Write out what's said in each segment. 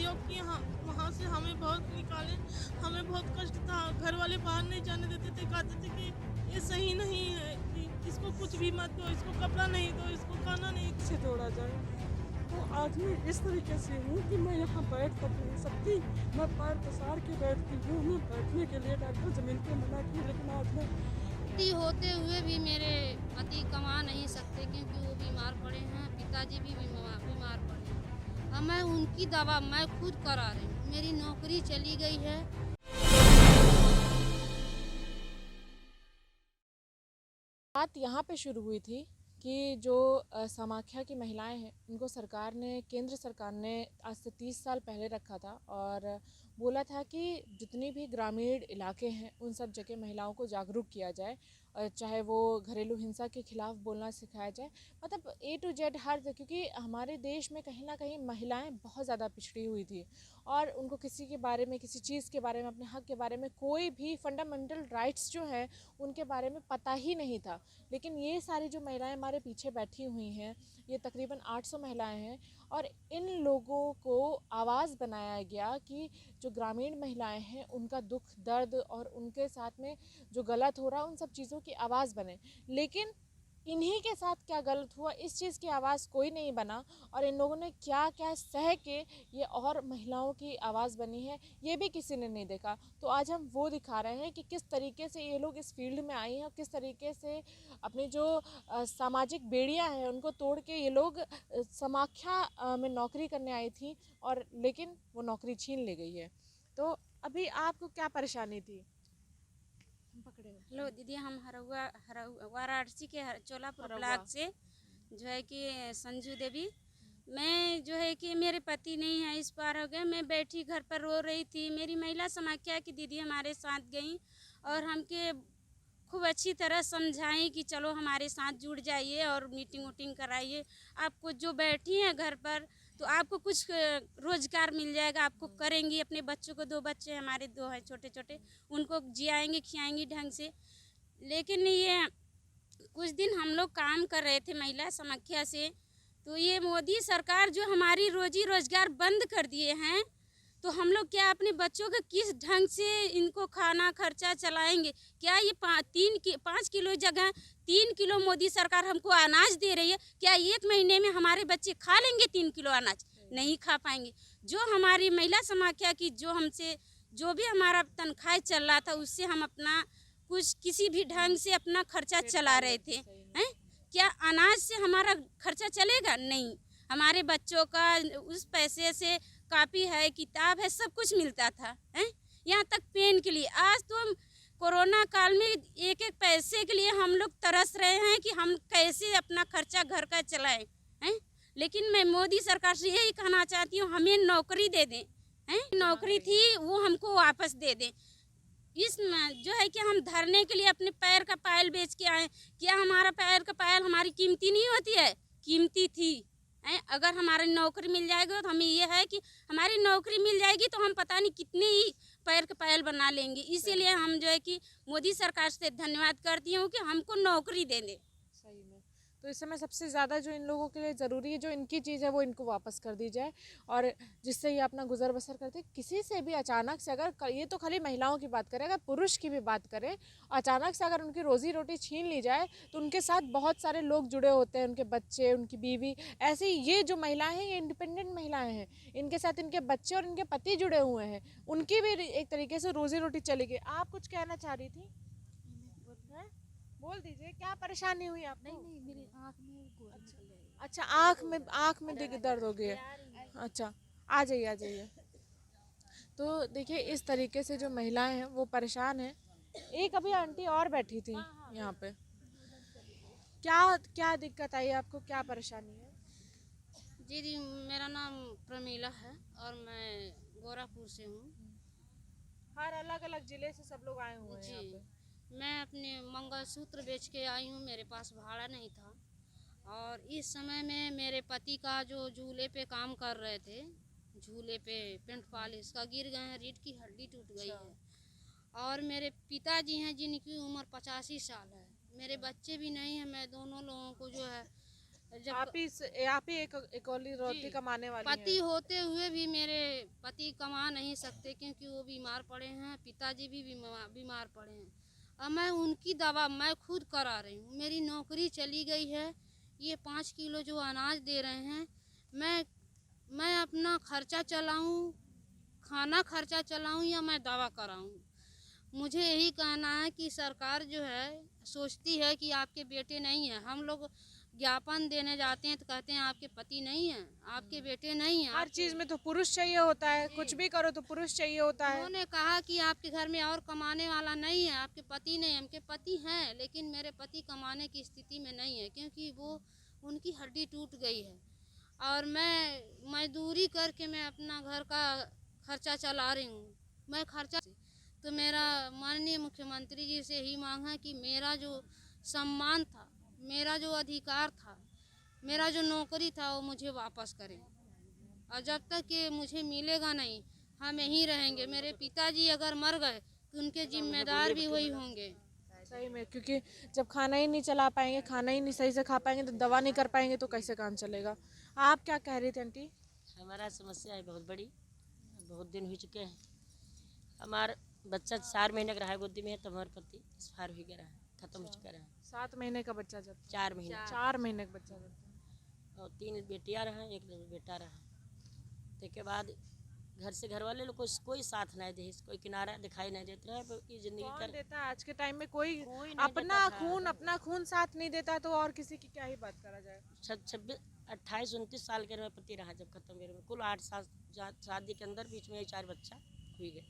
सहयोग किए, वहाँ से हमें बहुत निकाले। हमें बहुत कष्ट था, घर वाले बाहर नहीं जाने देते थे, कहते थे कि ये सही नहीं है, कि इसको कुछ भी मत दो, इसको कपड़ा नहीं दो, इसको खाना नहीं से जोड़ा जाए। तो आज मैं इस तरीके से हूँ कि मैं यहाँ बैठ तक नहीं सकती। मैं पैर पसार के बैठती हूँ, मैं बैठने के लिए डॉक्टर ज़मीन पे मना की, लेकिन आज मैं पति होते हुए भी मेरे पति कमा नहीं सकते क्योंकि वो बीमार पड़े हैं, पिताजी भी बीमार पड़े हैं। अब मैं उनकी दवा मैं खुद करा रही हूँ। मेरी नौकरी चली गई है। बात यहाँ पे शुरू हुई थी कि जो समाख्या की महिलाएं हैं उनको सरकार ने, केंद्र सरकार ने आज से 30 साल पहले रखा था और बोला था कि जितनी भी ग्रामीण इलाके हैं उन सब जगह महिलाओं को जागरूक किया जाए, चाहे वो घरेलू हिंसा के खिलाफ बोलना सिखाया जाए, मतलब A to Z हर, क्योंकि हमारे देश में कहीं ना कहीं महिलाएं बहुत ज़्यादा पिछड़ी हुई थी और उनको किसी के बारे में, किसी चीज़ के बारे में, अपने हक के बारे में, कोई भी फंडामेंटल राइट्स जो है उनके बारे में पता ही नहीं था। लेकिन ये सारी जो महिलाएं हमारे पीछे बैठी हुई हैं, ये तकरीबन 800 महिलाएं हैं और इन लोगों को आवाज़ बनाया गया कि जो ग्रामीण महिलाएं हैं उनका दुख दर्द और उनके साथ में जो गलत हो रहा है उन सब चीज़ों की आवाज़ बने। लेकिन इन्हीं के साथ क्या गलत हुआ, इस चीज़ की आवाज़ कोई नहीं बना और इन लोगों ने क्या क्या सह के ये और महिलाओं की आवाज़ बनी है ये भी किसी ने नहीं देखा। तो आज हम वो दिखा रहे हैं कि किस तरीके से ये लोग इस फील्ड में आई हैं और किस तरीके से अपनी जो सामाजिक बेड़ियां हैं उनको तोड़ के ये लोग समाख्या में नौकरी करने आई थी और लेकिन वो नौकरी छीन ले गई है। तो अभी आपको क्या परेशानी थी? पकड़े हेलो दीदी, हम वाराणसी के चोलापुर हरौआ। ब्लॉक से जो है कि संजू देवी। मैं जो है कि मेरे पति नहीं है, इस बार हो गए। मैं बैठी घर पर रो रही थी। मेरी महिला समाख्या की दीदी हमारे साथ गई और हमके खूब अच्छी तरह समझाएं कि चलो हमारे साथ जुड़ जाइए और मीटिंग वूटिंग कराइए। आपको जो बैठी हैं घर पर तो आपको कुछ रोजगार मिल जाएगा, आपको करेंगी। अपने बच्चों को, 2 बच्चे हमारे, 2 हैं छोटे छोटे, उनको जियाएंगी खियाएंगी ढंग से। लेकिन ये कुछ दिन हम लोग काम कर रहे थे महिला समाख्या से, तो ये मोदी सरकार जो हमारी रोजी रोजगार बंद कर दिए हैं, तो हम लोग क्या अपने बच्चों के किस ढंग से इनको खाना खर्चा चलाएंगे? क्या ये 5 किलो जगह 3 किलो मोदी सरकार हमको अनाज दे रही है, क्या 1 महीने में हमारे बच्चे खा लेंगे 3 किलो अनाज? नहीं खा पाएंगे। जो हमारी महिला समाख्या की जो हमसे जो भी हमारा तनख्वाह चल रहा था उससे हम अपना कुछ किसी भी ढंग से अपना खर्चा चला रहे थे। हैं? क्या अनाज से हमारा खर्चा चलेगा? नहीं। हमारे बच्चों का उस पैसे से कापी है, किताब है, सब कुछ मिलता था। हैं? यहाँ तक पेन के लिए। आज तो हम कोरोना काल में एक एक पैसे के लिए हम लोग तरस रहे हैं कि हम कैसे अपना खर्चा घर का चलाएं। हैं? लेकिन मैं मोदी सरकार से यही कहना चाहती हूँ, हमें नौकरी दे दें। हैं? नौकरी थी वो हमको वापस दे दें। इस जो है कि हम धरने के लिए अपने पैर का पायल बेच के आए। क्या हमारा पैर का पायल हमारी कीमती नहीं होती है? कीमती थी। अगर हमारी नौकरी मिल जाएगी तो हमें ये है कि हमारी नौकरी मिल जाएगी तो हम पता नहीं कितने ही पैर का पायल बना लेंगे। इसीलिए हम जो है कि मोदी सरकार से धन्यवाद करती हूँ कि हमको नौकरी दे दे। सही में। तो इस समय सबसे ज़्यादा जो इन लोगों के लिए ज़रूरी है, जो इनकी चीज़ है वो इनको वापस कर दी जाए और जिससे ये अपना गुजर बसर करते। किसी से भी अचानक से अगर ये तो खाली महिलाओं की बात करें, अगर पुरुष की भी बात करें, अचानक से अगर उनकी रोज़ी रोटी छीन ली जाए तो उनके साथ बहुत सारे लोग जुड़े होते हैं, उनके बच्चे, उनकी बीवी। ऐसे ही ये जो महिलाएं हैं ये इंडिपेंडेंट महिलाएं हैं, इनके साथ इनके बच्चे और इनके पति जुड़े हुए हैं, उनकी भी एक तरीके से रोज़ी रोटी चलेगी। आप कुछ कहना चाह रही थी? बोल दीजिए, क्या परेशानी हुई आपको? नहीं मेरी आँख में गोली निकल रही है। अच्छा, आँख में दर्द हो गया। अच्छा, आ जाइए, आ जाइए। तो देखिए इस तरीके से जो महिलाएं हैं वो परेशान हैं। एक अभी आंटी और बैठी थी यहाँ पे। क्या क्या दिक्कत आई आपको, क्या परेशानी है? जी जी, मेरा नाम प्रमीला है और मैं गोरापुर से हूँ। हर अलग अलग जिले से सब लोग आए हुए हैं यहाँ पे। जी, मैं अपने मंगलसूत्र बेच के आई हूँ। मेरे पास भाड़ा नहीं था और इस समय में मेरे पति का जो झूले पे काम कर रहे थे, झूले पे पेंट पॉलिश का गिर गए हैं, रीढ़ की हड्डी टूट गई है। और मेरे पिताजी हैं जिनकी उम्र 85 साल है। मेरे बच्चे भी नहीं हैं। मैं दोनों लोगों को जो है जब आप ही एक इकलौती जी, कमाने वाली पति हैं। होते हुए भी मेरे पति कमा नहीं सकते क्योंकि वो बीमार पड़े हैं, पिताजी भी बीमार पड़े हैं। अब मैं उनकी दवा मैं खुद करा रही हूँ। मेरी नौकरी चली गई है। ये 5 किलो जो अनाज दे रहे हैं, मैं अपना खर्चा चलाऊँ, खाना खर्चा चलाऊँ या मैं दवा कराऊँ। मुझे यही कहना है कि सरकार जो है सोचती है कि आपके बेटे नहीं हैं। हम लोग ज्ञापन देने जाते हैं तो कहते हैं आपके पति नहीं हैं, आपके बेटे नहीं हैं। हर चीज में तो पुरुष चाहिए होता है, कुछ भी करो तो पुरुष चाहिए होता है। उन्होंने कहा कि आपके घर में और कमाने वाला नहीं है, आपके पति नहीं है। उनके पति हैं लेकिन मेरे पति कमाने की स्थिति में नहीं है क्योंकि वो उनकी हड्डी टूट गई है और मैं मजदूरी करके मैं अपना घर का खर्चा चला रही हूँ। मैं खर्चा तो मेरा माननीय मुख्यमंत्री जी से ही मांग है कि मेरा जो सम्मान था, मेरा जो अधिकार था, मेरा जो नौकरी था वो मुझे वापस करें। और जब तक ये मुझे मिलेगा नहीं, हम यहीं रहेंगे। मेरे पिताजी अगर मर गए तो उनके जिम्मेदार भी वही होंगे। सही में, क्योंकि जब खाना ही नहीं चला पाएंगे, खाना ही नहीं सही से खा पाएंगे, तो दवा नहीं कर पाएंगे तो कैसे काम चलेगा। आप क्या कह रही थी आंटी? हमारा समस्या है बहुत बड़ी, बहुत दिन हो चुके हैं। हमारा बच्चा 4 महीने का रहा है गोदी में, तो हमारे पति एक्सपायर हो गया है, खत्म हो चुका है। 7 महीने का बच्चा जब 4 महीने 4 महीने का बच्चा जब और 3 बेटियां रहा, 1 बेटा रहा। उसके बाद घर से घर वाले लोग कोई साथ नहीं दे, कोई किनारा दिखाई नहीं देता है। ये जिंदगी कौन देता है आज के टाइम में? कोई नहीं अपना खून साथ नहीं देता तो और किसी की क्या ही बात करा जाए। 28-29 साल के मेरे पति रहा जब खत्म मेरे में। कुल 8 साल शादी के अंदर बीच में 4 बच्चा हुई गए।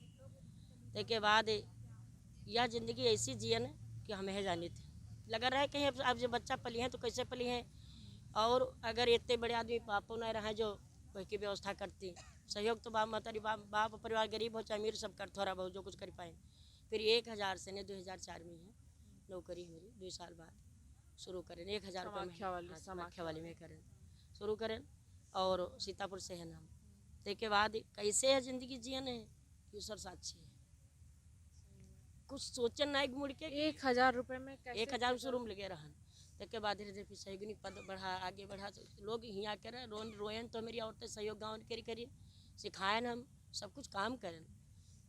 उसके बाद यह ज़िंदगी ऐसी जियन कि हमें जानी थी। लगा रहा है कहीं अब जब बच्चा पली हैं तो कैसे पली हैं, और अगर इतने बड़े आदमी पापा नहीं रहे जो कोई की व्यवस्था करती, सहयोग तो बाप परिवार गरीब हो चाहे अमीर सब कर, थोड़ा बहुत जो कुछ कर पाए। फिर 1000 से ने 2004 में है नौकरी मेरी 2 साल बाद शुरू करें। 1000 रुपये समाख्या वाली में करें शुरू करें, और सीतापुर से है नाम। उसके बाद कैसे है ज़िंदगी जियन है कि सर साक्षी है, कुछ सोचन ना मुड़ के 1000 रुपये में कैसे 1000 शुरू में लगे रहन। उसके बाद धीरे धीरे फिर सहयोगी पद बढ़ा, आगे बढ़ा। तो लोग यहाँ करें रोयन तो मेरी औरतें सहयोग गाँव करी सिखाएन, हम सब कुछ काम करें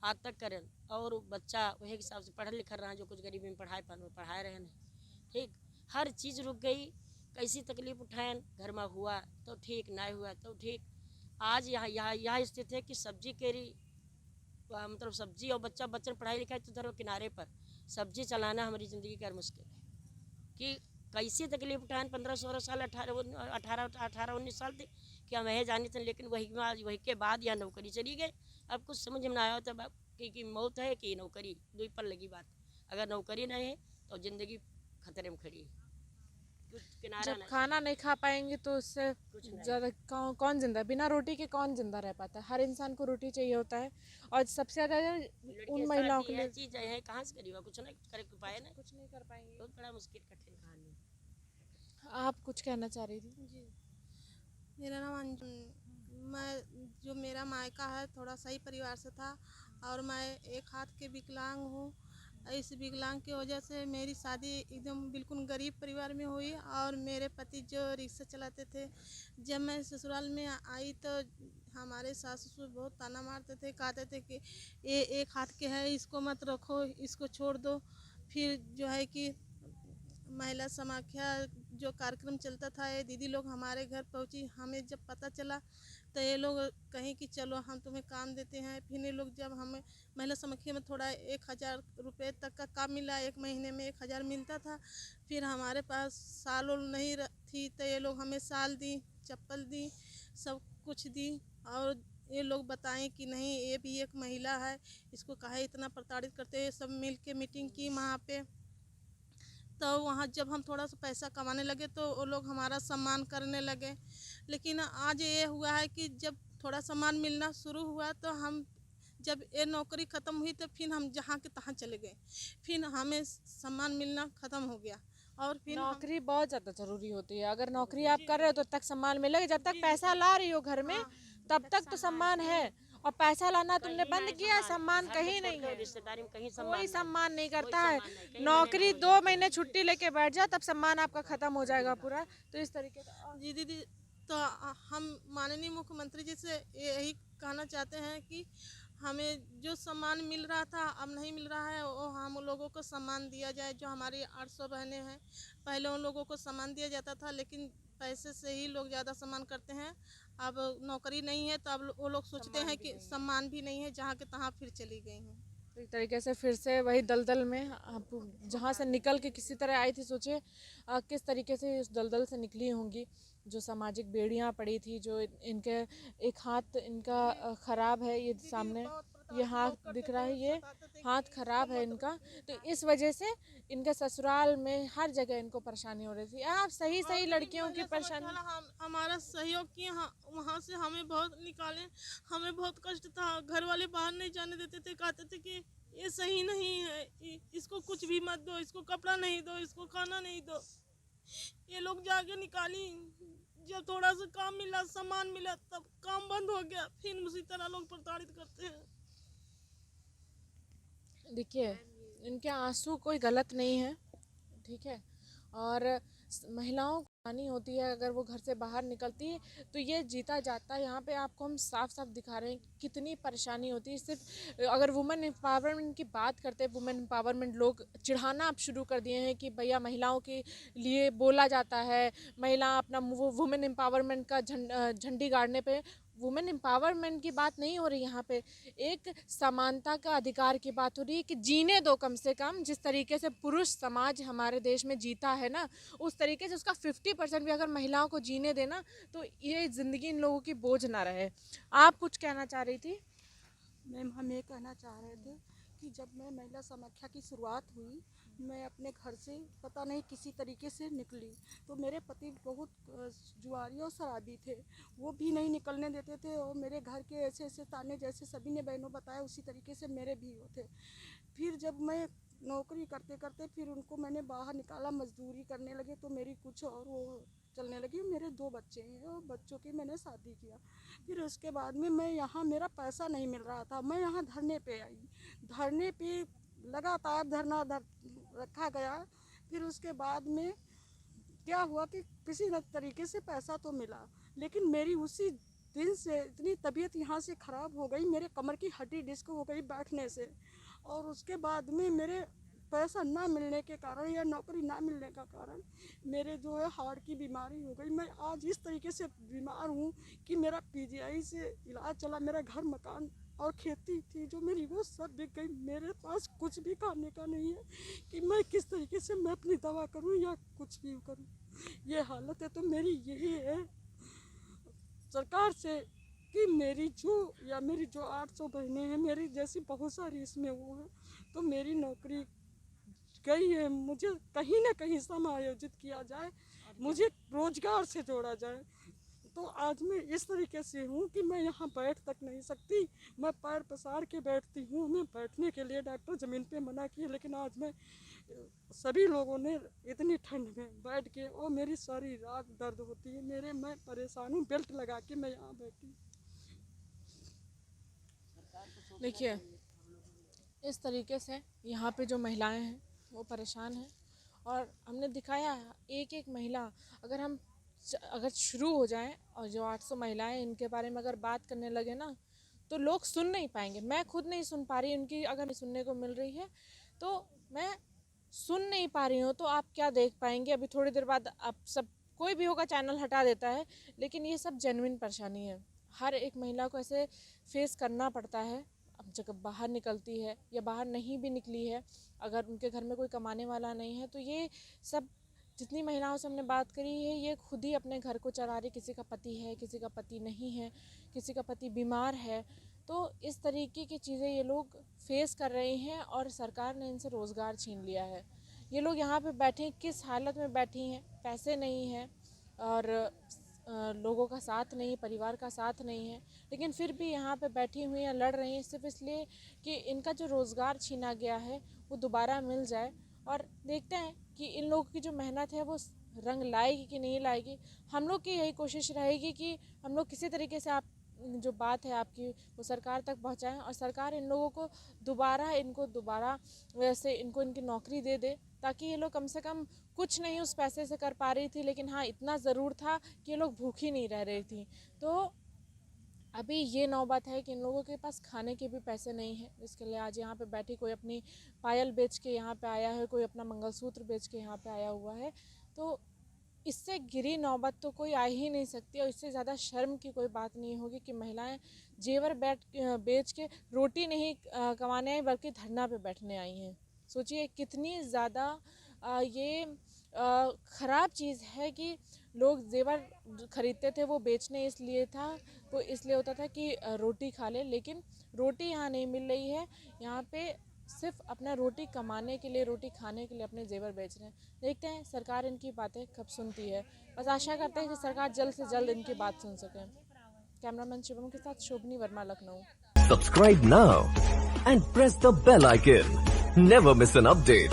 आज तक करें। और बच्चा वही हिसाब से पढ़ लिख रहा है, जो कुछ गरीबी में पढ़ाए रहे हैं। ठीक, हर चीज़ रुक गई, कैसी तकलीफ उठाएं, घर में हुआ तो ठीक, ना हुआ तो ठीक। आज यहाँ स्थिति है कि सब्जी केरी मतलब सब्जी और बच्चन पढ़ाई लिखाई तो धरो किनारे पर, सब्जी चलाना हमारी ज़िंदगी का मुश्किल है कि कैसी तकलीफ उठाएं। 15-16 साल 18-19 साल थे कि हम यह जानी थे, लेकिन वही के बाद यह नौकरी चली गई। अब कुछ समझ में ना आया तब कि मौत है कि नौकरी, दो पर लगी बात। अगर नौकरी नहीं है तो ज़िंदगी खतरे में खड़ी है। जब खाना नहीं खा पाएंगे तो उससे ज़्यादा कौन जिंदा, बिना रोटी के कौन जिंदा रह पाता है? हर इंसान को रोटी चाहिए होता है, और सबसे ज़्यादा उन महिलाओं के लिए चीज़ है कहाँ से करिएगा, कुछ नहीं कर पाए ना, कुछ नहीं कर पाएंगे। बहुत बड़ा मुश्किल कठिन कहानी है। आप कुछ कहना चाह रही थी? जी, मेरा नाम जो मेरा मायका है थोड़ा सही परिवार से था, और मैं एक हाथ के विकलांग हूँ। इस विकलांग की वजह से मेरी शादी एकदम बिल्कुल गरीब परिवार में हुई, और मेरे पति जो रिक्शा चलाते थे। जब मैं ससुराल में आई तो हमारे सास ससुर बहुत ताना मारते थे, कहते थे कि ये एक हाथ के है, इसको मत रखो, इसको छोड़ दो। फिर जो है कि महिला समाख्या जो कार्यक्रम चलता था, ये दीदी लोग हमारे घर पहुंची। हमें जब पता चला तो ये लोग कहीं कि चलो हम तुम्हें काम देते हैं। फिर ये लोग जब हमें महिला समाख्या में थोड़ा 1000 रुपये तक का काम मिला, 1 महीने में 1000 मिलता था। फिर हमारे पास साल नहीं थी तो ये लोग हमें साल दी, चप्पल दी, सब कुछ दी। और ये लोग बताएं कि नहीं ये भी एक महिला है, इसको काहे इतना प्रताड़ित करते हैं। सब मिल के मीटिंग की वहाँ पे। तो वहाँ जब हम थोड़ा सा पैसा कमाने लगे तो वो लोग हमारा सम्मान करने लगे। लेकिन आज ये हुआ है कि जब थोड़ा सम्मान मिलना शुरू हुआ तो हम जब ये नौकरी ख़त्म हुई तो फिर हम जहाँ के तहाँ चले गए, फिर हमें सम्मान मिलना ख़त्म हो गया। और फिर नौकरी बहुत ज़्यादा ज़रूरी होती है। अगर नौकरी आप कर रहे हो तो तक सम्मान मिलेगा, जब तक पैसा ला रही हो घर में तब तक तो सम्मान है, और पैसा लाना तुमने बंद किया, सम्मान कहीं नहीं है। रिश्तेदारी में कहीं कोई सम्मान नहीं करता है। नौकरी 2 महीने छुट्टी लेके बैठ जाओ तब सम्मान आपका खत्म हो जाएगा पूरा। तो इस तरीके से जी दीदी, तो हम माननीय मुख्यमंत्री जी से यही कहना चाहते हैं कि हमें जो सम्मान मिल रहा था अब नहीं मिल रहा है, वो हम लोगों को सम्मान दिया जाए। जो हमारी 800 बहनें हैं, पहले उन लोगों को सम्मान दिया जाता था, लेकिन पैसे से ही लोग ज़्यादा सम्मान करते हैं। अब नौकरी नहीं है तो अब वो लोग सोचते हैं कि सम्मान भी नहीं है, जहाँ के तहाँ फिर चली गई हैं। तो एक तरीके से फिर से वही दलदल में आप जहाँ से निकल के किसी तरह आई थी, सोचिए किस तरीके से इस दलदल से निकली होंगी। जो सामाजिक बेड़ियाँ पड़ी थी, जो इनके एक हाथ इनका ख़राब है, ये सामने ये हाथ दिख रहा है, ये हाथ ख़राब है इनका, तो इस वजह से इनके ससुराल में हर जगह इनको परेशानी हो रही थी। आप सही लड़कियों की परेशानी हमारा सहयोग किए, वहाँ से हमें बहुत निकाले, हमें बहुत कष्ट था। घर वाले बाहर नहीं जाने देते थे, कहते थे कि ये सही नहीं है, इसको कुछ भी मत दो, इसको कपड़ा नहीं दो, इसको खाना नहीं दो। ये लोग जाके निकाली। जब थोड़ा सा काम मिला, सामान मिला, तब काम बंद हो गया। फिर उसी तरह लोग प्रताड़ित करते हैं। देखिए, इनके आंसू कोई गलत नहीं है, ठीक है, और महिलाओं को हानि होती है अगर वो घर से बाहर निकलती है, तो ये जीता जाता है। यहाँ पे आपको हम साफ साफ दिखा रहे हैं कितनी परेशानी होती है। सिर्फ अगर वुमेन एम्पावरमेंट की बात करते हैं, वुमेन एम्पावरमेंट लोग चिढ़ाना अब शुरू कर दिए हैं कि भैया समाओं के लिए बोला जाता है, महिला अपना वुमेन एम्पावरमेंट का झंडी गाड़ने पे वुमेन एम्पावरमेंट की बात नहीं हो रही। यहाँ पे एक समानता का अधिकार की बात हो रही है कि जीने दो, कम से कम जिस तरीके से पुरुष समाज हमारे देश में जीता है ना, उस तरीके से उसका 50% भी अगर महिलाओं को जीने देना, तो ये ज़िंदगी इन लोगों की बोझ ना रहे। आप कुछ कहना चाह रही थी? मैम, हम ये कहना चाह रहे थे कि जब मैं महिला समाख्या की शुरुआत हुई, मैं अपने घर से पता नहीं किसी तरीके से निकली, तो मेरे पति बहुत जुआरी और शराबी थे, वो भी नहीं निकलने देते थे। और मेरे घर के ऐसे ऐसे ताने, जैसे सभी ने बहनों बताया, उसी तरीके से मेरे भी होते। फिर जब मैं नौकरी करते करते फिर उनको मैंने बाहर निकाला, मजदूरी करने लगे, तो मेरी कुछ और वो चलने लगी। मेरे 2 बच्चे हैं और बच्चों की मैंने शादी किया। फिर उसके बाद में मैं यहाँ, मेरा पैसा नहीं मिल रहा था, मैं यहाँ धरने पे आई। धरने पे लगातार धरना रखा गया। फिर उसके बाद में क्या हुआ कि किसी न तरीके से पैसा तो मिला, लेकिन मेरी उसी दिन से इतनी तबीयत यहाँ से ख़राब हो गई, मेरे कमर की हड्डी डिस्क हो गई बैठने से। और उसके बाद में मेरे पैसा ना मिलने के कारण या नौकरी ना मिलने का कारण मेरे जो है हार्ट की बीमारी हो गई। मैं आज इस तरीके से बीमार हूँ कि मेरा पीजीआई से इलाज चला, मेरा घर मकान और खेती थी जो मेरी, वो सब बिक गई। मेरे पास कुछ भी खाने का नहीं है कि मैं किस तरीके से मैं अपनी दवा करूँ या कुछ भी करूँ। ये हालत है। तो मेरी यही है सरकार से कि मेरी जो 800 बहनें हैं, मेरी जैसी बहुत सारी इसमें वो है, तो मेरी नौकरी गई है, मुझे कहीं ना कहीं समायोजित किया जाए, मुझे रोजगार से जोड़ा जाए। तो आज मैं इस तरीके से हूँ कि मैं यहाँ बैठ तक नहीं सकती, मैं पैर पसार के बैठती हूँ। मैं बैठने के लिए डॉक्टर ज़मीन पे मना किए, लेकिन आज मैं सभी लोगों ने इतनी ठंड में बैठ के, और मेरी सारी रात दर्द होती है, मैं परेशान हूँ, बेल्ट लगा के मैं यहाँ बैठी। देखिए, इस तरीके से यहाँ पे जो महिलाएं हैं वो परेशान हैं, और हमने दिखाया है एक एक महिला, अगर शुरू हो जाए और जो 800 महिलाएं, इनके बारे में अगर बात करने लगे ना, तो लोग सुन नहीं पाएंगे। मैं खुद नहीं सुन पा रही, उनकी अगर सुनने को मिल रही है तो मैं सुन नहीं पा रही हूँ, तो आप क्या देख पाएंगे। अभी थोड़ी देर बाद आप सब, कोई भी होगा चैनल हटा देता है, लेकिन ये सब जेन्युइन परेशानी है, हर एक महिला को ऐसे फेस करना पड़ता है। अब जब बाहर निकलती है या बाहर नहीं भी निकली है, अगर उनके घर में कोई कमाने वाला नहीं है, तो ये सब जितनी महिलाओं से हमने बात करी है, ये खुद ही अपने घर को चला रही। किसी का पति है, किसी का पति नहीं है, किसी का पति बीमार है, तो इस तरीके की चीज़ें ये लोग फेस कर रहे हैं, और सरकार ने इनसे रोज़गार छीन लिया है। ये लोग यहाँ पे बैठे किस हालत में बैठी हैं, पैसे नहीं हैं और लोगों का साथ नहीं, परिवार का साथ नहीं है, लेकिन फिर भी यहाँ पे बैठी हुई हैं, लड़ रही हैं, सिर्फ इसलिए कि इनका जो रोज़गार छीना गया है वो दोबारा मिल जाए। और देखते हैं कि इन लोगों की जो मेहनत है वो रंग लाएगी कि नहीं लाएगी। हम लोग की यही कोशिश रहेगी कि हम लोग किसी तरीके से जो बात है आपकी वो सरकार तक पहुंचाएं और सरकार इन लोगों को दोबारा वैसे इनकी नौकरी दे दे, ताकि ये लोग कम से कम कुछ नहीं उस पैसे से कर पा रही थी, लेकिन हाँ इतना ज़रूर था कि ये लोग भूखी नहीं रह रही थी। तो अभी ये नौबत है कि इन लोगों के पास खाने के भी पैसे नहीं हैं, जिसके लिए आज यहाँ पे बैठी कोई अपनी पायल बेच के यहाँ पे आया है, कोई अपना मंगलसूत्र बेच के यहाँ पे आया हुआ है। तो इससे गिरी नौबत तो कोई आ ही नहीं सकती, और इससे ज़्यादा शर्म की कोई बात नहीं होगी कि महिलाएं जेवर बेच के रोटी नहीं कमाने आई बल्कि धरना पे बैठने आई हैं। सोचिए कितनी ज़्यादा ये ख़राब चीज़ है कि लोग जेवर ख़रीदते थे वो बेचने इसलिए था, वो इसलिए होता था कि रोटी खा ले, लेकिन रोटी यहाँ नहीं मिल रही है। यहाँ पे सिर्फ अपना रोटी कमाने के लिए, रोटी खाने के लिए अपने जेवर बेच रहे हैं। देखते हैं सरकार इनकी बातें कब सुनती है। बस आशा करते हैं कि सरकार जल्द से जल्द इनकी बात सुन सके। कैमरामैन शिवम के साथ शोभनी Verma, Lucknow. Subscribe now and press the bell icon. Never miss an update.